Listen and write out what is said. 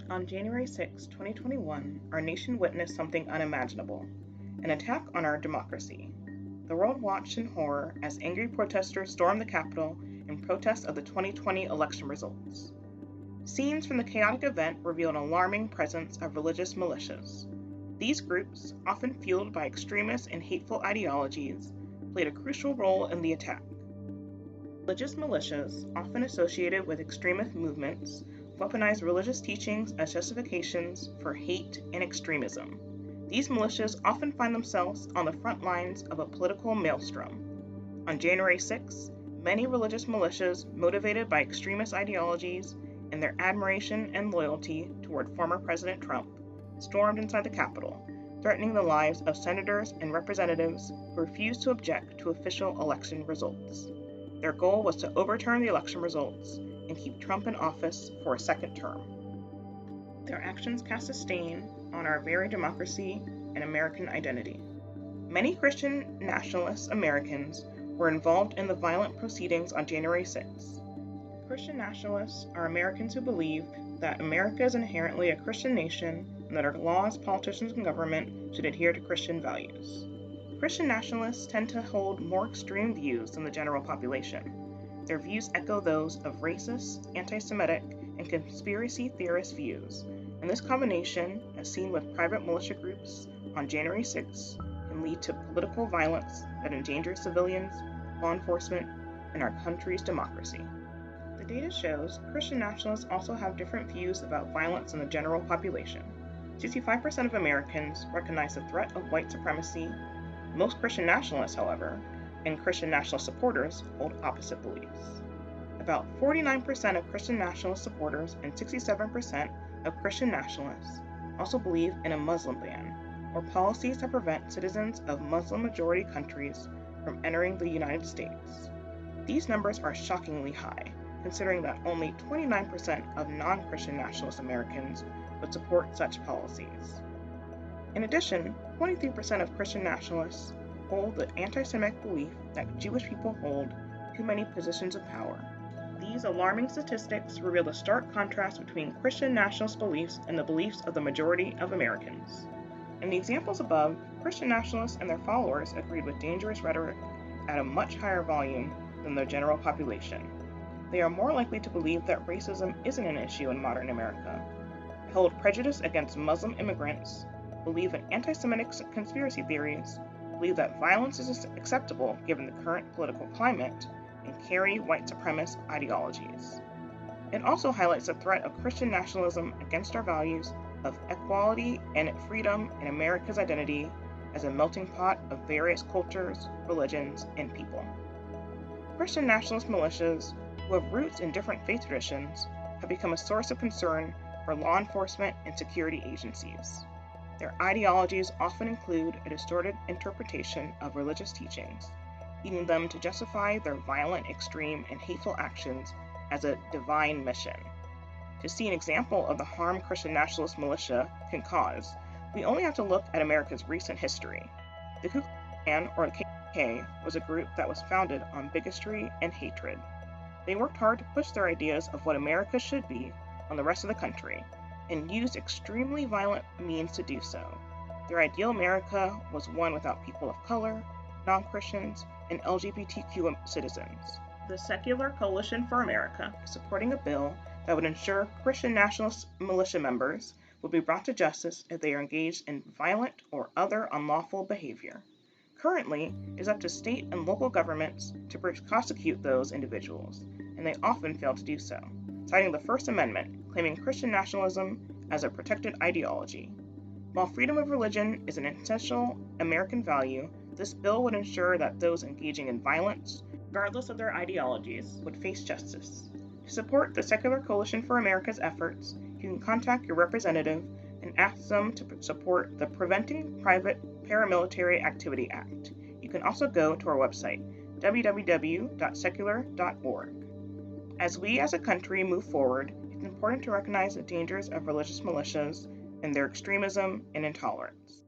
On January 6, 2021, our nation witnessed something unimaginable, an attack on our democracy. The world watched in horror as angry protesters stormed the Capitol in protest of the 2020 election results. Scenes from the chaotic event revealed an alarming presence of religious militias. These groups, often fueled by extremist and hateful ideologies, played a crucial role in the attack. Religious militias, often associated with extremist movements, weaponize religious teachings as justifications for hate and extremism. These militias often find themselves on the front lines of a political maelstrom. On January 6, many religious militias, motivated by extremist ideologies and their admiration and loyalty toward former President Trump, stormed inside the Capitol, threatening the lives of senators and representatives who refused to object to official election results. Their goal was to overturn the election results and keep Trump in office for a second term. Their actions cast a stain on our very democracy and American identity. Many Christian nationalist Americans were involved in the violent proceedings on January 6. Christian nationalists are Americans who believe that America is inherently a Christian nation and that our laws, politicians, and government should adhere to Christian values. Christian nationalists tend to hold more extreme views than the general population. Their views echo those of racist, anti-Semitic, and conspiracy theorist views, and this combination, as seen with private militia groups on January 6, can lead to political violence that endangers civilians, law enforcement, and our country's democracy. The data shows Christian nationalists also have different views about violence in the general population. 65% of Americans recognize the threat of white supremacy. Most Christian nationalists, however, and Christian nationalist supporters hold opposite beliefs. About 49% of Christian nationalist supporters and 67% of Christian nationalists also believe in a Muslim ban, or policies that prevent citizens of Muslim-majority countries from entering the United States. These numbers are shockingly high, considering that only 29% of non-Christian nationalist Americans would support such policies. In addition, 23% of Christian nationalists hold the anti-Semitic belief that Jewish people hold too many positions of power. These alarming statistics reveal the stark contrast between Christian nationalist beliefs and the beliefs of the majority of Americans. In the examples above, Christian nationalists and their followers agreed with dangerous rhetoric at a much higher volume than the general population. They are more likely to believe that racism isn't an issue in modern America, hold prejudice against Muslim immigrants, believe in anti-Semitic conspiracy theories, believe that violence is acceptable given the current political climate, and carry white supremacist ideologies. It also highlights the threat of Christian nationalism against our values of equality and freedom and America's identity as a melting pot of various cultures, religions, and people. Christian nationalist militias, who have roots in different faith traditions, have become a source of concern for law enforcement and security agencies. Their ideologies often include a distorted interpretation of religious teachings, leading them to justify their violent, extreme, and hateful actions as a divine mission. To see an example of the harm Christian nationalist militia can cause, we only have to look at America's recent history. The Ku Klux Klan, or the KKK, was a group that was founded on bigotry and hatred. They worked hard to push their ideas of what America should be on the rest of the country, and used extremely violent means to do so. Their ideal America was one without people of color, non-Christians, and LGBTQ citizens. The Secular Coalition for America is supporting a bill that would ensure Christian nationalist militia members will be brought to justice if they are engaged in violent or other unlawful behavior. Currently, it is up to state and local governments to prosecute those individuals, and they often fail to do so, citing the First Amendment, claiming Christian nationalism as a protected ideology. While freedom of religion is an essential American value, this bill would ensure that those engaging in violence, regardless of their ideologies, would face justice. To support the Secular Coalition for America's efforts, you can contact your representative and ask them to support the Preventing Private Paramilitary Activity Act. You can also go to our website, www.secular.org. As we as a country move forward, it's important to recognize the dangers of religious militias and their extremism and intolerance.